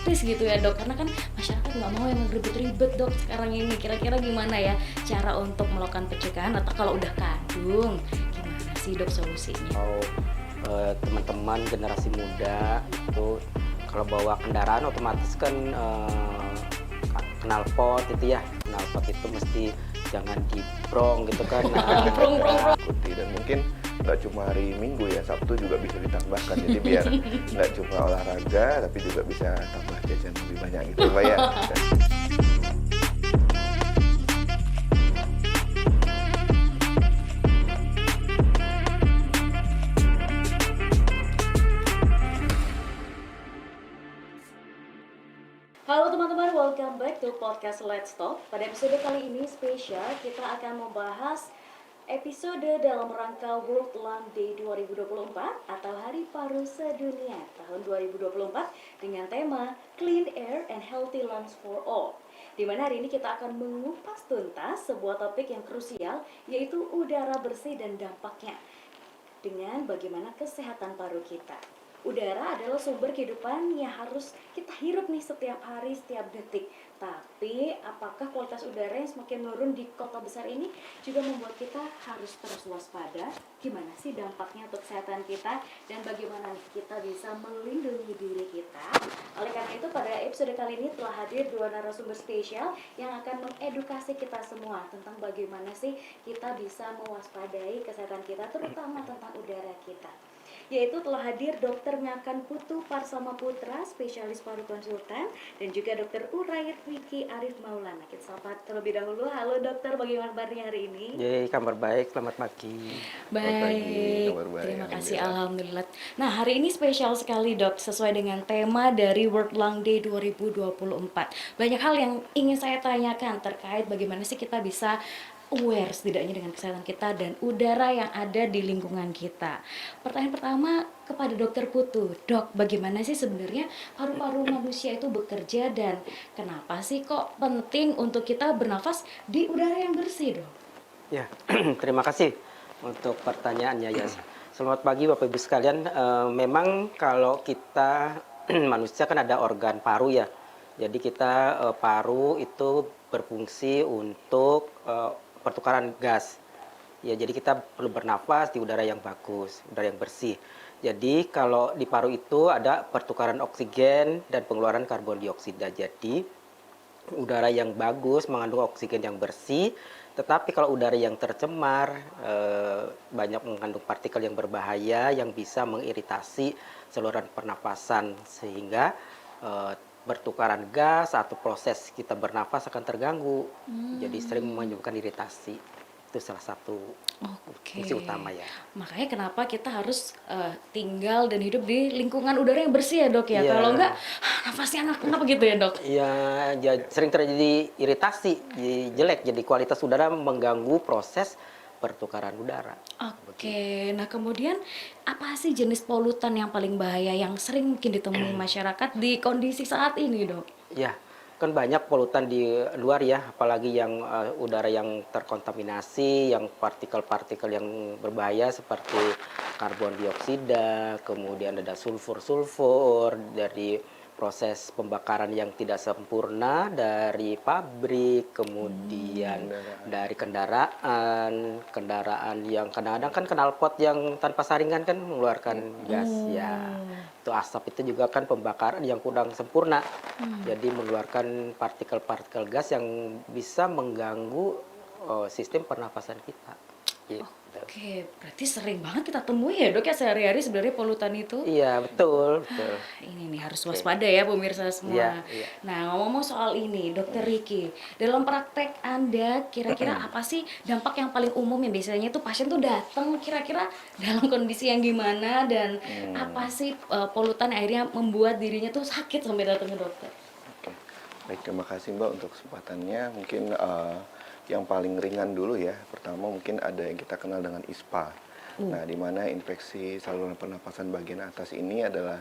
praktis gitu ya dok, karena kan masyarakat nggak mau yang ribet-ribet dok sekarang ini. Kira-kira gimana ya cara untuk melakukan pencegahan, atau kalau udah kandung gimana sih dok solusinya? Kalau teman-teman generasi muda itu kalau bawa kendaraan otomatis kan knalpot itu ya, knalpot itu mesti jangan dibrong gitu kan. Nah, ikuti. Dan mungkin nggak cuma hari Minggu ya, Sabtu juga bisa ditambahkan, jadi biar nggak cuma olahraga tapi juga bisa tambah jajan lebih banyak gitu Mbak ya. Halo teman-teman, welcome back to podcast Let's Talk. Pada episode kali ini spesial, kita akan membahas episode dalam rangka World Lung Day 2024 atau Hari Paru Sedunia tahun 2024 dengan tema Clean Air and Healthy Lungs for All. Di mana hari ini kita akan mengupas tuntas sebuah topik yang krusial, yaitu udara bersih dan dampaknya dengan bagaimana kesehatan paru kita. Udara adalah sumber kehidupan yang harus kita hirup nih setiap hari, setiap detik. Tapi apakah kualitas udara yang semakin menurun di kota besar ini juga membuat kita harus terus waspada? Gimana sih dampaknya untuk kesehatan kita, dan bagaimana nih kita bisa melindungi diri kita? Oleh karena itu pada episode kali ini telah hadir dua narasumber spesial yang akan mengedukasi kita semua tentang bagaimana sih kita bisa mewaspadai kesehatan kita, terutama tentang udara kita. Yaitu telah hadir Dr. Ngakan Putu Parsama Putra, spesialis paru konsultan, dan juga Dr. Urayet Wiki Arif Maulana. Kita sapa terlebih dahulu. Halo dokter, bagaimana kabarnya hari ini? Jadi kabar baik, selamat pagi. Baik, kabar baik, terima kasih, alhamdulillah. alhamdulillah. Nah, hari ini spesial sekali dok, sesuai dengan tema dari World Lung Day 2024. Banyak hal yang ingin saya tanyakan terkait bagaimana sih kita bisa aware setidaknya dengan kesehatan kita dan udara yang ada di lingkungan kita. Pertanyaan pertama kepada dokter Putu, dok, bagaimana sih sebenarnya paru-paru manusia itu bekerja, dan kenapa sih kok penting untuk kita bernafas di udara yang bersih, dok? Ya, terima kasih untuk pertanyaannya ya. Selamat pagi Bapak Ibu sekalian. Memang kalau kita manusia kan ada organ paru ya. Jadi kita paru itu berfungsi untuk pertukaran gas. Ya, jadi kita perlu bernafas di udara yang bagus, udara yang bersih. Jadi kalau di paru itu ada pertukaran oksigen dan pengeluaran karbon dioksida. Jadi udara yang bagus mengandung oksigen yang bersih, tetapi kalau udara yang tercemar banyak mengandung partikel yang berbahaya yang bisa mengiritasi saluran pernapasan, sehingga bertukaran gas atau proses kita bernafas akan terganggu. Jadi sering menyebabkan iritasi. Itu salah satu fungsi utama ya. Makanya kenapa kita harus tinggal dan hidup di lingkungan udara yang bersih ya dok ya. Iya. Kalau enggak nafasnya ngap gitu ya dok. Ya, sering terjadi iritasi, jadi jelek, jadi kualitas udara mengganggu proses pertukaran udara. Oke, nah kemudian apa sih jenis polutan yang paling bahaya yang sering mungkin ditemui masyarakat di kondisi saat ini dok? Ya, kan banyak polutan di luar ya, apalagi yang udara yang terkontaminasi, yang partikel-partikel yang berbahaya seperti karbon dioksida, kemudian ada sulfur dari proses pembakaran yang tidak sempurna dari pabrik, kemudian dari kendaraan yang kadang-kadang kan knalpot yang tanpa saringan kan mengeluarkan gas ya. Itu asap itu juga kan pembakaran yang kurang sempurna. Jadi mengeluarkan partikel-partikel gas yang bisa mengganggu sistem pernapasan kita. Gitu. Oke, berarti sering banget kita temui ya dok ya sehari-hari sebenarnya polutan itu. Iya, betul, betul. Ini nih harus waspada ya pemirsa semua. Iya. Nah, ngomong-ngomong soal ini, Dokter Riki, dalam praktek Anda kira-kira apa sih dampak yang paling umum yang biasanya tuh pasien tuh datang kira-kira dalam kondisi yang gimana, dan apa sih polutan akhirnya membuat dirinya tuh sakit sampai datang ke dokter? Oke. Baik, terima kasih Mbak untuk kesempatannya. Mungkin yang paling ringan dulu ya. Pertama mungkin ada yang kita kenal dengan ISPA. Nah, di mana infeksi saluran pernapasan bagian atas ini adalah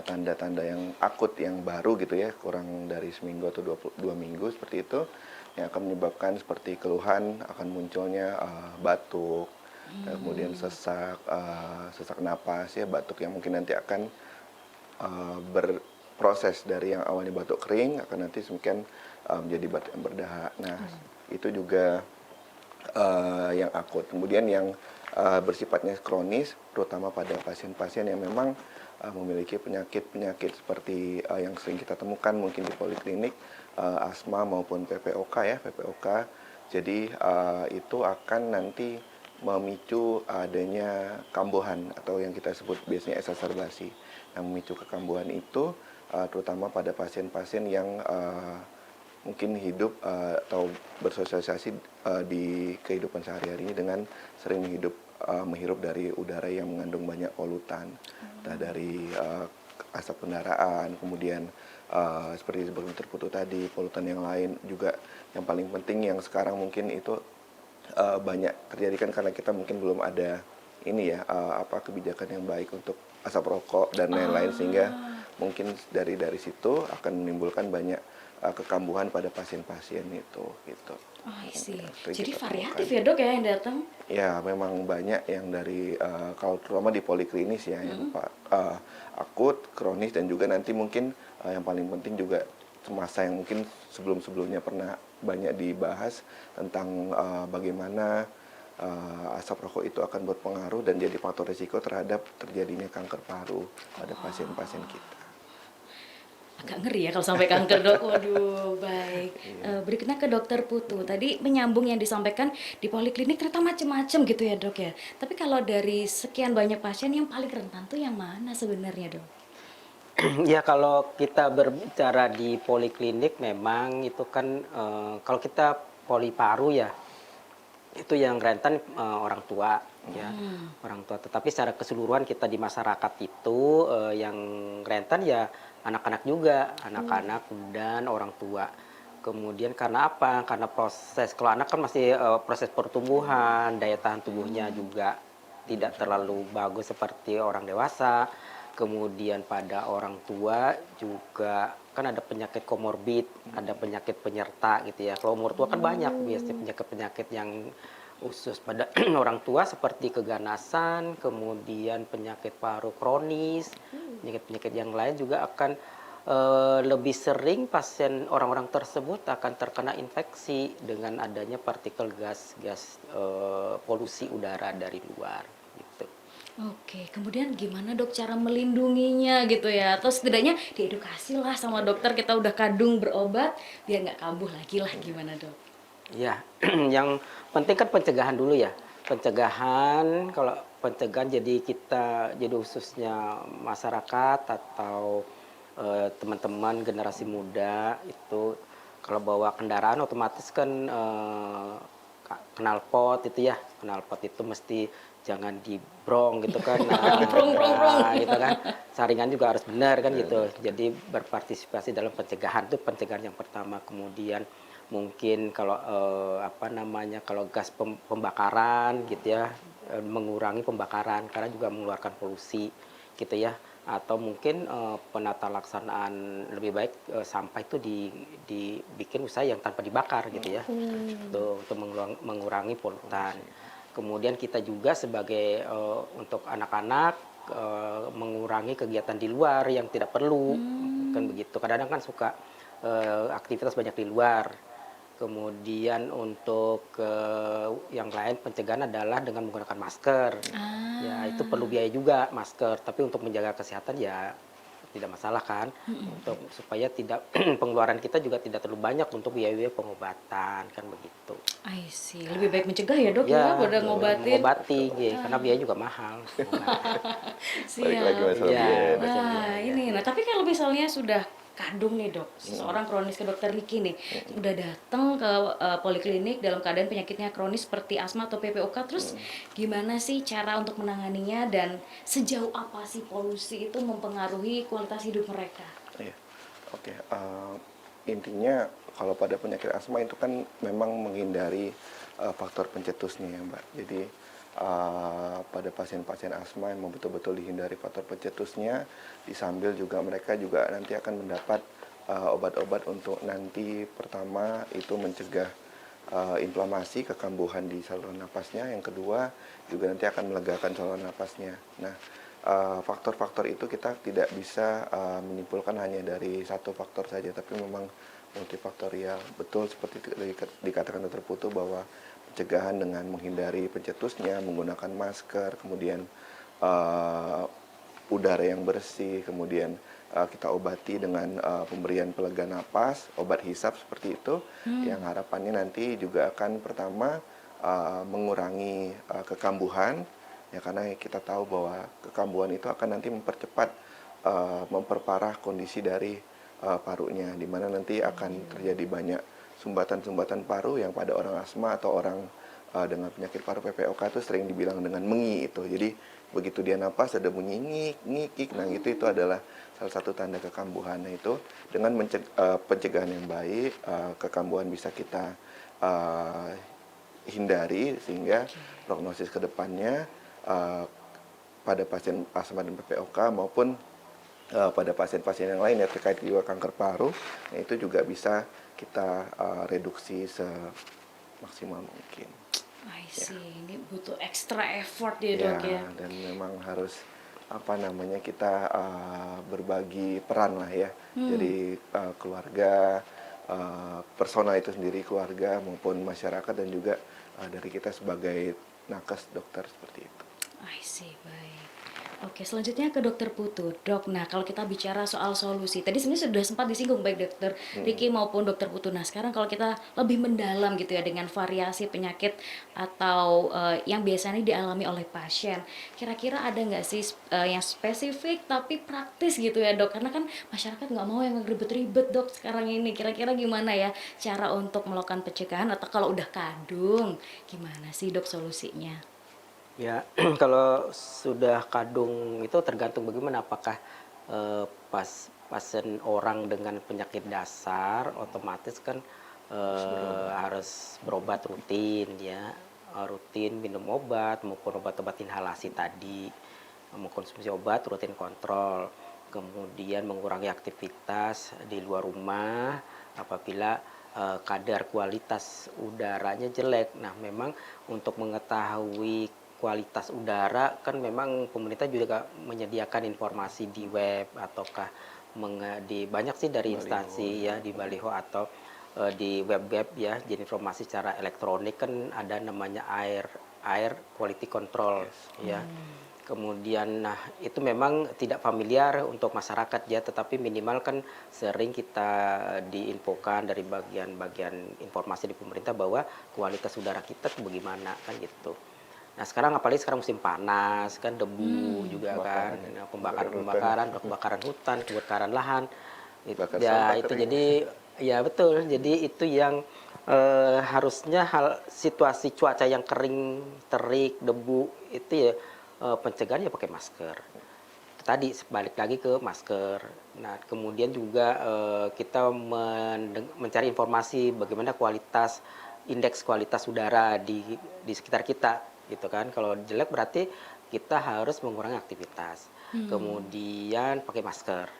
tanda-tanda yang akut, yang baru gitu ya, kurang dari seminggu atau 2 minggu seperti itu, yang akan menyebabkan seperti keluhan, akan munculnya batuk, kemudian sesak napas ya, batuk yang mungkin nanti akan proses dari yang awalnya batuk kering akan nanti semakin menjadi batuk yang berdahak. Nah, itu juga yang akut. Kemudian yang bersifatnya kronis, terutama pada pasien-pasien yang memang memiliki penyakit-penyakit seperti yang sering kita temukan mungkin di poliklinik, asma maupun PPOK ya, PPOK. Jadi itu akan nanti memicu adanya kambuhan atau yang kita sebut biasanya exacerbasi. Yang memicu kekambuhan itu terutama pada pasien-pasien yang mungkin hidup atau bersosialisasi di kehidupan sehari-hari dengan sering menghirup dari udara yang mengandung banyak polutan, entah dari asap kendaraan, kemudian seperti sebelum terputus tadi, polutan yang lain juga. Yang paling penting yang sekarang mungkin itu banyak terjadi kan karena kita mungkin belum ada ini ya kebijakan yang baik untuk asap rokok dan lain-lain, sehingga mungkin dari situ akan menimbulkan banyak kekambuhan pada pasien-pasien itu gitu. Oh, I see. Sering Jadi kita variatif temukan. ya dok ya yang datang? Ya, memang banyak yang dari kalau terutama di poliklinis ya, yang akut, kronis, dan juga nanti mungkin yang paling penting juga masa yang mungkin sebelum-sebelumnya pernah banyak dibahas tentang bagaimana asap rokok itu akan berpengaruh dan jadi faktor risiko terhadap terjadinya kanker paru pada pasien-pasien kita. Agak ngeri ya kalau sampai kanker dok. Waduh, baik. Berikutnya ke dokter Putu. Tadi menyambung yang disampaikan di poliklinik ternyata macam-macam gitu ya dok ya. Tapi kalau dari sekian banyak pasien yang paling rentan tuh yang mana sebenarnya dok? Ya kalau kita berbicara di poliklinik memang itu kan kalau kita poli paru ya itu yang rentan orang tua ya, orang tua. Tetapi secara keseluruhan kita di masyarakat itu yang rentan ya anak-anak juga, anak-anak dan orang tua. Kemudian karena apa? Karena proses, kalau anak kan masih proses pertumbuhan, daya tahan tubuhnya juga tidak terlalu bagus seperti orang dewasa. Kemudian pada orang tua juga kan ada penyakit komorbid, ada penyakit penyerta gitu ya. Kalau umur tua kan banyak biasanya penyakit-penyakit yang khusus pada orang tua seperti keganasan, kemudian penyakit paru kronis, penyakit-penyakit yang lain juga akan lebih sering pasien orang-orang tersebut akan terkena infeksi dengan adanya partikel gas polusi udara dari luar gitu. Oke, kemudian gimana dok cara melindunginya gitu ya? Atau setidaknya diedukasi lah sama dokter kita udah kadung berobat biar nggak kambuh lagi lah gimana dok? Ya, yang penting kan pencegahan dulu ya. Pencegahan, kalau pencegahan jadi kita, jadi khususnya masyarakat atau teman-teman generasi muda itu kalau bawa kendaraan otomatis kan knalpot itu ya, knalpot itu mesti jangan dibrong gitu kan. Prong prong prong. Gitu kan. Saringan juga harus benar kan gitu. Jadi berpartisipasi dalam pencegahan itu pencegahan yang pertama. Kemudian mungkin kalau kalau gas pembakaran gitu ya, mengurangi pembakaran karena juga mengeluarkan polusi gitu ya, atau mungkin penata laksanaan lebih baik sampah itu dibikin usaha yang tanpa dibakar gitu ya, untuk mengurangi polutan. Kemudian kita juga sebagai untuk anak-anak mengurangi kegiatan di luar yang tidak perlu kan begitu. Kadang-kadang kan suka aktivitas banyak di luar. Kemudian untuk yang lain pencegahan adalah dengan menggunakan masker. Ya itu perlu biaya juga masker, tapi untuk menjaga kesehatan ya tidak masalah kan. Untuk supaya tidak pengeluaran kita juga tidak terlalu banyak untuk biaya pengobatan kan begitu. I see. Lebih baik mencegah ya dok ya, Ya, pada ngobatin. mengobati, ya, karena biaya juga mahal. Balik lagi Siap. masalah Iya. biaya. Nah, ini. Nah, tapi kalau misalnya sudah kadung nih dok, seseorang kronis ke dokter Niki nih, udah datang ke poliklinik dalam keadaan penyakitnya kronis seperti asma atau PPOK, terus gimana sih cara untuk menanganinya dan sejauh apa sih polusi itu mempengaruhi kualitas hidup mereka? Iya, oke. Intinya kalau pada penyakit asma itu kan memang menghindari faktor pencetusnya ya Mbak. Jadi pada pasien-pasien asma yang betul-betul dihindari faktor pencetusnya, disambil juga mereka juga nanti akan mendapat obat-obat untuk nanti pertama itu mencegah inflamasi kekambuhan di saluran napasnya, yang kedua juga nanti akan melegakan saluran napasnya. Nah, faktor-faktor itu kita tidak bisa menyimpulkan hanya dari satu faktor saja, tapi memang multifaktorial. Betul seperti dikatakan Dr. Putu bahwa pencegahan dengan menghindari pencetusnya, menggunakan masker, kemudian udara yang bersih, kemudian kita obati dengan pemberian pelega napas, obat hisap seperti itu, yang harapannya nanti juga akan pertama mengurangi kekambuhan, ya karena kita tahu bahwa kekambuhan itu akan nanti mempercepat, memperparah kondisi dari parunya, di mana nanti akan terjadi banyak sumbatan-sumbatan paru yang pada orang asma atau orang dengan penyakit paru PPOK itu sering dibilang dengan mengi itu. Jadi begitu dia napas ada bunyi ngik, ngikik, nah itu adalah salah satu tanda kekambuhan. Nah itu dengan pencegahan yang baik, kekambuhan bisa kita hindari sehingga prognosis ke depannya pada pasien asma dan PPOK maupun pada pasien-pasien yang lain ya terkait juga kanker paru, nah itu juga bisa kita reduksi semaksimal mungkin. I see, ini butuh extra effort ya Ya, dok ya. dan memang harus kita berbagi peran lah ya. Jadi keluarga, persona itu sendiri keluarga maupun masyarakat dan juga dari kita sebagai nakes dokter seperti itu. I see, baik. Oke, selanjutnya ke Dokter Putu. Dok, nah kalau kita bicara soal solusi, tadi sebenarnya sudah sempat disinggung baik Dokter Riki maupun Dokter Putu. Nah, sekarang kalau kita lebih mendalam gitu ya dengan variasi penyakit atau yang biasanya dialami oleh pasien, kira-kira ada nggak sih yang spesifik tapi praktis gitu ya dok? Karena kan masyarakat nggak mau yang ribet-ribet dok sekarang ini. Kira-kira gimana ya cara untuk melakukan pencegahan atau kalau udah kadung, gimana sih dok solusinya? Ya, kalau sudah kadung itu tergantung bagaimana, apakah pasien orang dengan penyakit dasar otomatis kan harus berobat rutin ya, rutin minum obat maupun obat-obat inhalasi tadi, mengkonsumsi obat, rutin kontrol, kemudian mengurangi aktivitas di luar rumah apabila kadar kualitas udaranya jelek. Nah, memang untuk mengetahui kualitas udara kan memang pemerintah juga menyediakan informasi di web ataukah di banyak sih dari instansi ya di baliho atau di web-web ya, jadi informasi secara elektronik kan ada namanya air quality control ya. Kemudian nah itu memang tidak familiar untuk masyarakat ya, tetapi minimal kan sering kita diinfokan dari bagian-bagian informasi di pemerintah bahwa kualitas udara kita tuh bagaimana kan gitu. Nah sekarang apalagi sekarang musim panas kan, debu juga kan, nah, kebakaran hutan, kebakaran lahan, Bakar ya sampah itu kering. jadi ya betul, jadi itu yang harusnya situasi cuaca yang kering, terik, debu itu ya pencegahannya pakai masker. Tadi balik lagi ke masker. Nah kemudian juga kita mencari informasi bagaimana indeks kualitas udara di sekitar kita gitu kan. Kalau jelek berarti kita harus mengurangi aktivitas. Kemudian pakai masker.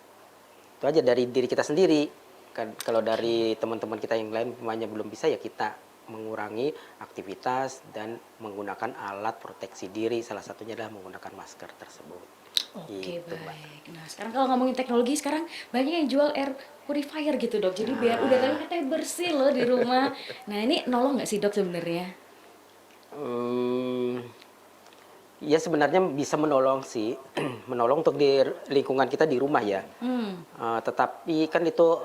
Itu aja dari diri kita sendiri. Kan kalau dari teman-teman kita yang lain semuanya belum bisa ya kita mengurangi aktivitas dan menggunakan alat proteksi diri. Salah satunya adalah menggunakan masker tersebut. Oke, Gitu, Mbak. baik. Nah, sekarang kalau ngomongin teknologi, sekarang banyak yang jual air purifier gitu, Dok. Jadi biar udaranya katanya bersih loh di rumah. Nah, ini nolong nggak sih, Dok, sebenarnya? Hmm, ya sebenarnya bisa menolong sih, menolong untuk di lingkungan kita di rumah ya. Tetapi kan itu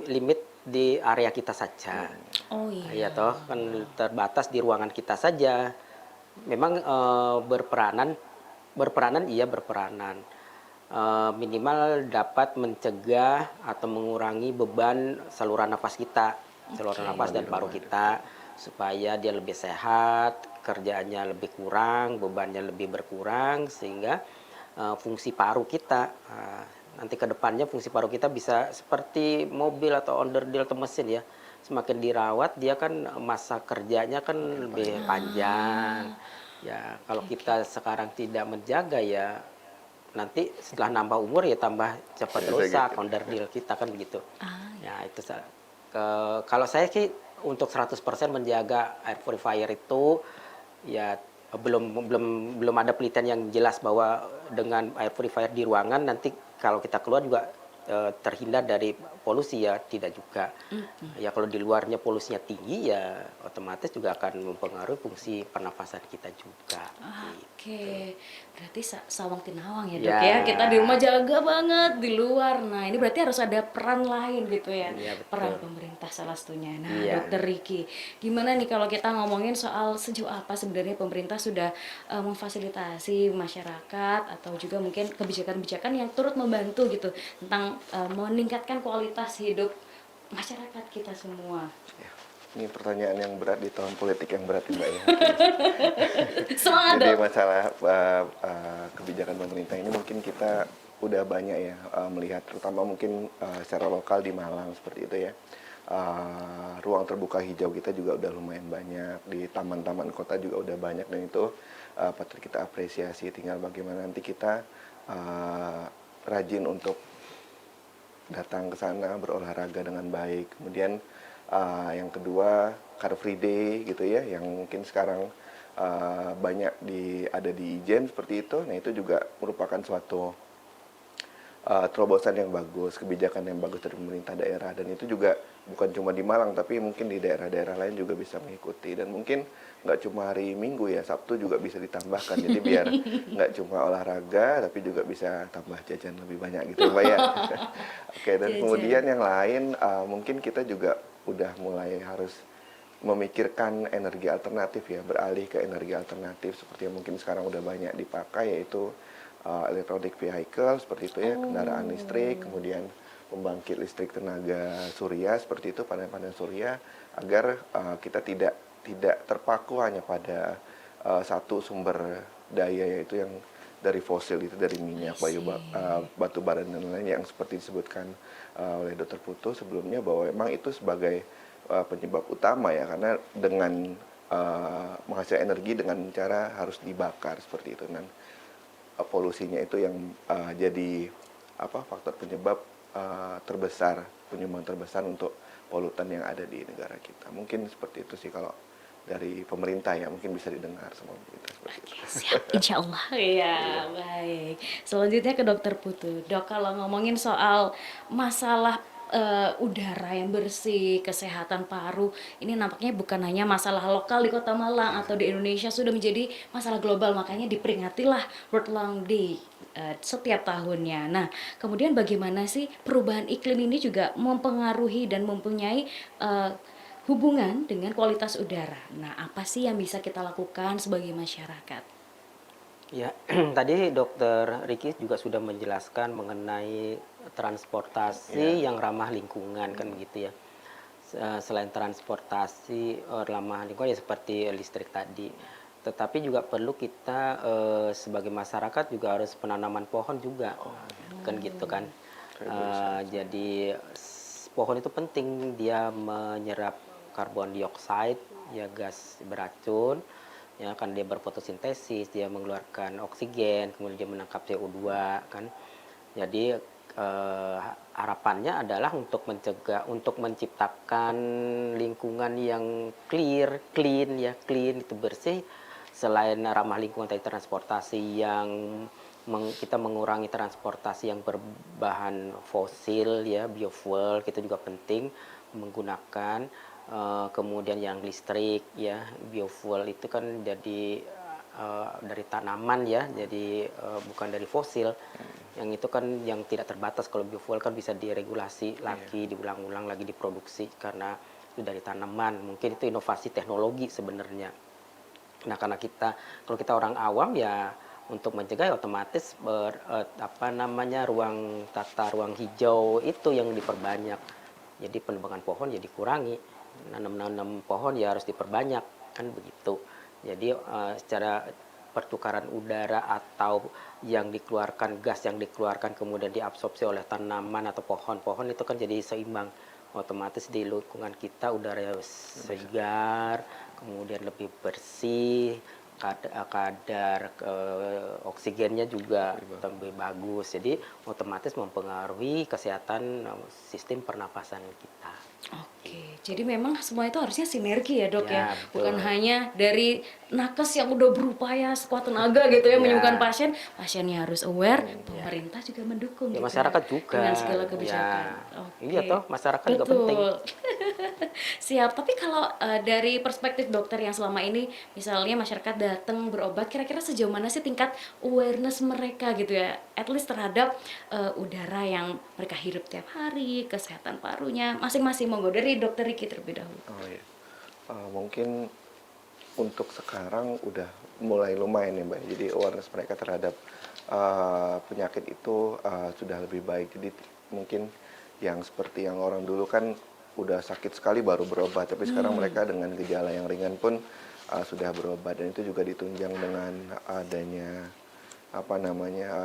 limit di area kita saja. Oh Ya iya. toh kan terbatas di ruangan kita saja. Memang berperanan iya berperanan. Minimal dapat mencegah atau mengurangi beban saluran nafas kita, saluran Oke. nafas dan paru kita supaya dia lebih sehat, kerjaannya lebih kurang, bebannya lebih berkurang sehingga fungsi paru kita nanti ke depannya fungsi paru kita bisa seperti mobil atau onderdil atau mesin ya. Semakin dirawat dia kan masa kerjanya kan lebih panjang. Ya, kalau Oke, oke. kita sekarang tidak menjaga ya nanti setelah nambah umur ya tambah cepat Ya, saya rusak gitu. onderdil kita kan begitu. Ah, Ya itu kalau saya sih untuk 100% menjaga air purifier itu ya belum ada penelitian yang jelas bahwa dengan air purifier di ruangan nanti kalau kita keluar juga terhindar dari polusi, ya tidak juga. Ya kalau di luarnya polusinya tinggi ya otomatis juga akan mempengaruhi fungsi pernafasan kita juga. Oke, berarti sawang tinawang ya dok Ya. ya. Kita di rumah jaga banget, di luar. Nah ini berarti harus ada peran lain gitu ya. Iya, betul. Peran pemerintah salah satunya. Nah Iya. dokter Riki, gimana nih kalau kita ngomongin soal sejauh apa sebenarnya pemerintah sudah memfasilitasi masyarakat atau juga mungkin kebijakan-kebijakan yang turut membantu gitu tentang meningkatkan kualitas hidup masyarakat kita semua. Ya, ini pertanyaan yang berat di tahun politik yang berat ya, Mbak ya. Semangat Jadi dok. masalah kebijakan pemerintah ini mungkin kita udah banyak ya melihat, terutama mungkin secara lokal di Malang seperti itu ya. Ruang terbuka hijau kita juga udah lumayan banyak, di taman-taman kota juga udah banyak, dan itu patut kita apresiasi. Tinggal bagaimana nanti kita rajin untuk datang ke sana berolahraga dengan baik. Kemudian yang kedua, Car Free Day gitu ya, yang mungkin sekarang banyak ada di Ijen seperti itu. Nah itu juga merupakan suatu terobosan yang bagus, kebijakan yang bagus dari pemerintah daerah, dan itu juga bukan cuma di Malang tapi mungkin di daerah-daerah lain juga bisa mengikuti. Dan mungkin nggak cuma hari Minggu ya, Sabtu juga bisa ditambahkan, jadi biar nggak cuma olahraga tapi juga bisa tambah jajan lebih banyak gitu Mbak ya. Oke, dan Jajan. kemudian yang lain mungkin kita juga udah mulai harus memikirkan energi alternatif ya, beralih ke energi alternatif seperti yang mungkin sekarang udah banyak dipakai, yaitu electronic vehicle seperti itu ya, kendaraan listrik, kemudian pembangkit listrik tenaga surya seperti itu, panel-panel surya, agar kita tidak terpaku hanya pada satu sumber daya, yaitu yang dari fosil, itu dari minyak, batu bara dan lain-lain yang seperti disebutkan oleh Dr. Putu sebelumnya, bahwa memang itu sebagai penyebab utama ya, karena dengan menghasilkan energi dengan cara harus dibakar seperti itu, dan polusinya itu yang jadi faktor penyebab penyumbang terbesar untuk polutan yang ada di negara kita. Mungkin seperti itu sih kalau dari pemerintah ya, mungkin bisa didengar sama pemerintah seperti itu. Siap, insya Allah. Iya, baik. Selanjutnya ke dokter Putu. Dok, kalau ngomongin soal masalah udara yang bersih, kesehatan paru, ini nampaknya bukan hanya masalah lokal di Kota Malang atau di Indonesia, sudah menjadi masalah global. Makanya diperingatilah World Lung Day setiap tahunnya. Nah, kemudian bagaimana sih perubahan iklim ini juga mempengaruhi dan mempunyai hubungan dengan kualitas udara. Nah, apa sih yang bisa kita lakukan sebagai masyarakat? Ya, tadi Dokter Riki juga sudah menjelaskan mengenai transportasi yang ramah lingkungan kan gitu ya. Selain transportasi ramah lingkungan ya seperti listrik tadi, tetapi juga perlu kita sebagai masyarakat juga harus penanaman pohon juga, kan gitu kan. Jadi pohon itu penting, dia menyerap karbon dioksida, ya gas beracun, ya kan, dia berfotosintesis, dia mengeluarkan oksigen, kemudian dia menangkap CO2 kan. Jadi harapannya adalah untuk menciptakan lingkungan yang clean itu bersih. Selain ramah lingkungan tadi, transportasi yang kita mengurangi transportasi yang berbahan fosil ya, biofuel kita juga penting menggunakan. Kemudian yang listrik ya, biofuel itu kan jadi dari tanaman ya, jadi bukan dari fosil. Yang itu kan yang tidak terbatas, kalau biofuel kan bisa diregulasi lagi, diulang-ulang lagi diproduksi karena itu dari tanaman. Mungkin itu inovasi teknologi sebenarnya. Nah, karena kalau kita orang awam ya, untuk mencegah ya otomatis tata ruang hijau itu yang diperbanyak. Jadi penebangan pohon ya dikurangi, nanam pohon ya harus diperbanyak kan begitu. Jadi secara pertukaran udara atau gas yang dikeluarkan kemudian diabsorpsi oleh tanaman atau pohon-pohon itu kan jadi seimbang. Otomatis di lingkungan kita udara segar, kemudian lebih bersih, kadar oksigennya juga lebih bagus. Jadi otomatis mempengaruhi kesehatan sistem pernapasan kita. Oke, jadi memang semua itu harusnya sinergi ya dok ya, Ya, betul. bukan hanya dari nakes yang udah berupaya sekuat tenaga gitu ya Ya. menyembuhkan pasien, pasiennya harus aware, pemerintah juga mendukung Ya, gitu masyarakat juga. dengan segala kebijakan. Ya. Oke. Iya toh, masyarakat juga penting. Betul. Siap, tapi kalau dari perspektif dokter yang selama ini misalnya masyarakat datang berobat, kira-kira sejauh mana sih tingkat awareness mereka gitu ya, at least terhadap udara yang mereka hirup tiap hari, kesehatan parunya, masing-masing. Monggo dari dokter Riki terlebih dahulu. Oh iya. Mungkin untuk sekarang udah mulai lumayan ya Mbak. Jadi awareness mereka terhadap penyakit itu sudah lebih baik. Jadi mungkin yang seperti yang orang dulu kan udah sakit sekali baru berobat, tapi sekarang mereka dengan gejala yang ringan pun sudah berobat, dan itu juga ditunjang dengan adanya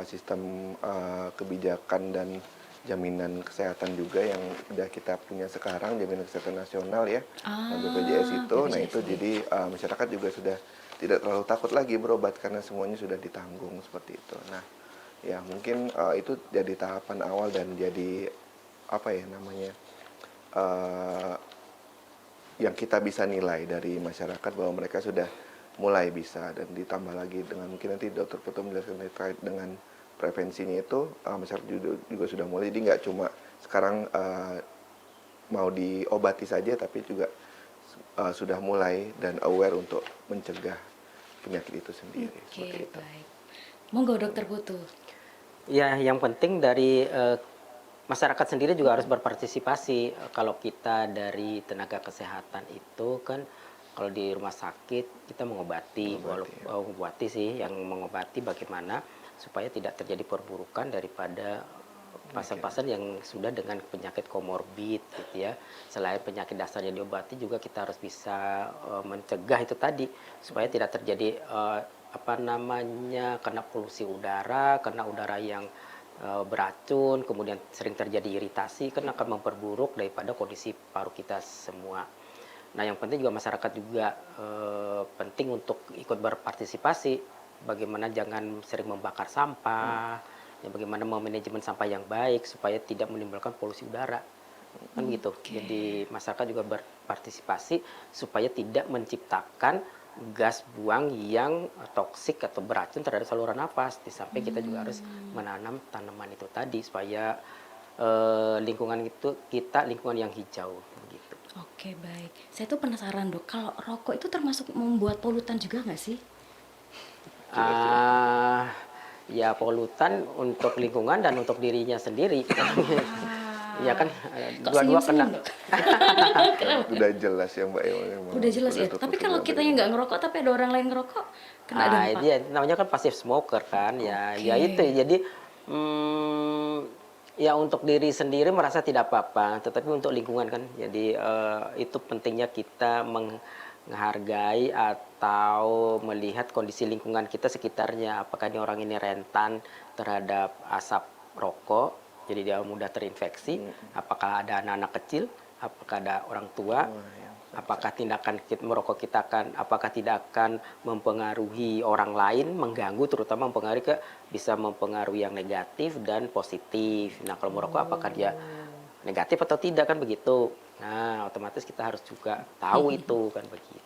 sistem kebijakan dan jaminan kesehatan juga yang udah kita punya sekarang, jaminan kesehatan nasional ya, BPJS itu. Nah itu jadi masyarakat juga sudah tidak terlalu takut lagi berobat karena semuanya sudah ditanggung seperti itu. Nah ya mungkin itu jadi tahapan awal dan jadi yang kita bisa nilai dari masyarakat bahwa mereka sudah mulai bisa, dan ditambah lagi dengan mungkin nanti Dokter Putu menjelaskan terkait dengan prevensinya itu, masyarakat juga sudah mulai, jadi nggak cuma sekarang mau diobati saja, tapi juga sudah mulai dan aware untuk mencegah penyakit itu sendiri. Oke, baik. Monggo Dokter Putu. Ya, yang penting dari masyarakat sendiri juga harus berpartisipasi. Kalau kita dari tenaga kesehatan itu kan, kalau di rumah sakit kita mengobati sih, yang mengobati bagaimana supaya tidak terjadi perburukan daripada pasien-pasien yang sudah dengan penyakit komorbid gitu ya. Selain penyakit dasarnya diobati, juga kita harus bisa mencegah itu tadi supaya tidak terjadi kena polusi udara, kena udara yang beracun, kemudian sering terjadi iritasi, kan akan memperburuk daripada kondisi paru kita semua. Nah, yang penting juga masyarakat juga penting untuk ikut berpartisipasi. Bagaimana jangan sering membakar sampah, ya, bagaimana memanajemen sampah yang baik supaya tidak menimbulkan polusi udara, kan gitu. Jadi masyarakat juga berpartisipasi supaya tidak menciptakan gas buang yang toksik atau beracun terhadap saluran nafas. Di samping kita juga harus menanam tanaman itu tadi supaya lingkungan itu lingkungan yang hijau gitu. Oke, baik. Saya tuh penasaran dok, kalau rokok itu termasuk membuat polutan juga nggak sih? Ya polutan untuk lingkungan dan untuk dirinya sendiri. Ya kan, dua-dua kena. Udah jelas ya Mbak. Udah jelas ya. Tapi kalau kitanya nggak ngerokok tapi ada orang lain ngerokok, kena dampak. Dia namanya kan passive smoker kan, ya itu. Jadi ya untuk diri sendiri merasa tidak apa-apa, tetapi untuk lingkungan kan. Jadi itu pentingnya kita menghargai atau melihat kondisi lingkungan kita sekitarnya. Apakah orang ini rentan terhadap asap rokok, jadi dia mudah terinfeksi. Apakah ada anak-anak kecil, apakah ada orang tua, apakah tindakan merokok kita apakah tidak akan mempengaruhi orang lain, mengganggu, terutama bisa mempengaruhi yang negatif dan positif. Nah, kalau merokok apakah dia negatif atau tidak, kan begitu. Nah, otomatis kita harus juga tahu itu kan begitu.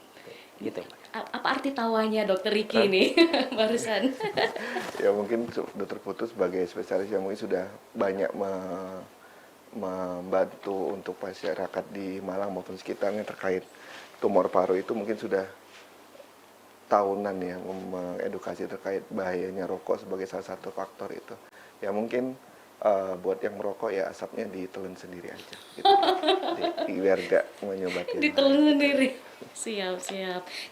Gitu, apa arti tawanya dokter Riki ini barusan? Ya mungkin Dokter Putu sebagai spesialis yang mungkin sudah banyak membantu untuk masyarakat di Malang maupun sekitarnya terkait tumor paru itu, mungkin sudah tahunan ya mengedukasi terkait bahayanya rokok sebagai salah satu faktor itu. Ya mungkin buat yang merokok ya asapnya ditelan sendiri aja gitu. Biar gak menyobati. Ditelan sendiri. Siap.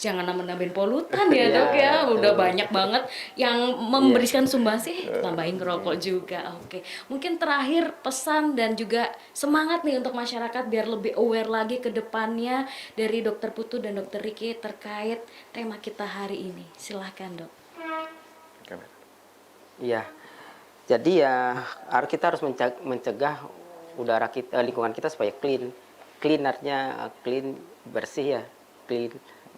Jangan nambah-nambahin polutan ya dok ya. Udah banyak banget yang memberikan sumbangsi, tambahin ngerokok juga. Oke. Mungkin terakhir pesan dan juga semangat nih untuk masyarakat biar lebih aware lagi ke depannya dari Dokter Putu dan Dokter Riki terkait tema kita hari ini. Silahkan dok. Iya. Jadi ya kita harus mencegah udara kita, lingkungan kita supaya clean, artinya clean, bersih ya,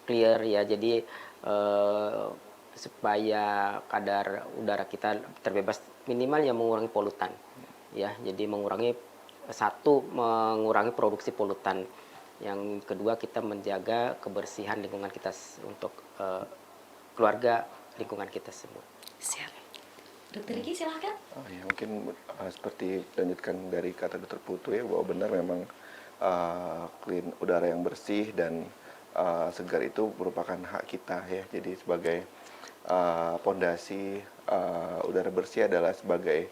clear ya. Jadi eh, supaya kadar udara kita terbebas, minimal yang mengurangi polutan ya. Jadi mengurangi produksi polutan. Yang kedua, kita menjaga kebersihan lingkungan kita untuk keluarga, lingkungan kita semua. Siap. Dokter Riki silahkan. Oh ya, mungkin seperti lanjutkan dari kata Dokter Putu ya, bahwa benar memang clean, udara yang bersih dan segar itu merupakan hak kita ya. Jadi sebagai pondasi udara bersih adalah sebagai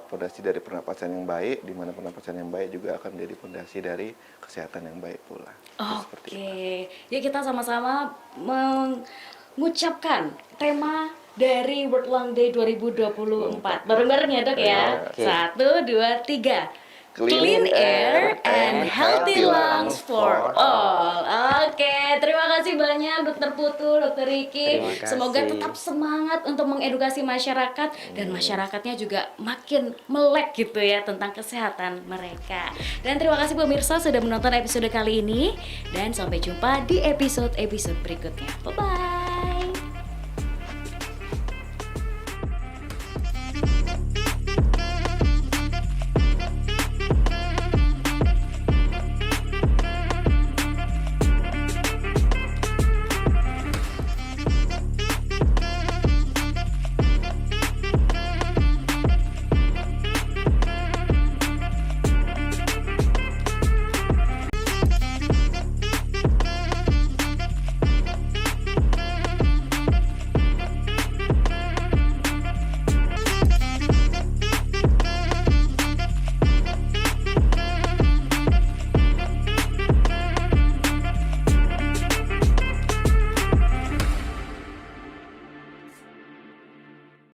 pondasi dari pernapasan yang baik, di mana pernapasan yang baik juga akan menjadi pondasi dari kesehatan yang baik pula. Oke, ya kita sama-sama mengucapkan tema dari World Lung Day 2024. Bareng-bareng ya dok ya. Oke. 1, 2, 3. Clean air and healthy lungs for all. Oke, terima kasih banyak Dokter Putu, Dokter Riki. Terima kasih. Semoga tetap semangat untuk mengedukasi masyarakat dan masyarakatnya juga makin melek gitu ya tentang kesehatan mereka. Dan terima kasih pemirsa sudah menonton episode kali ini dan sampai jumpa di episode-episode berikutnya. Bye bye.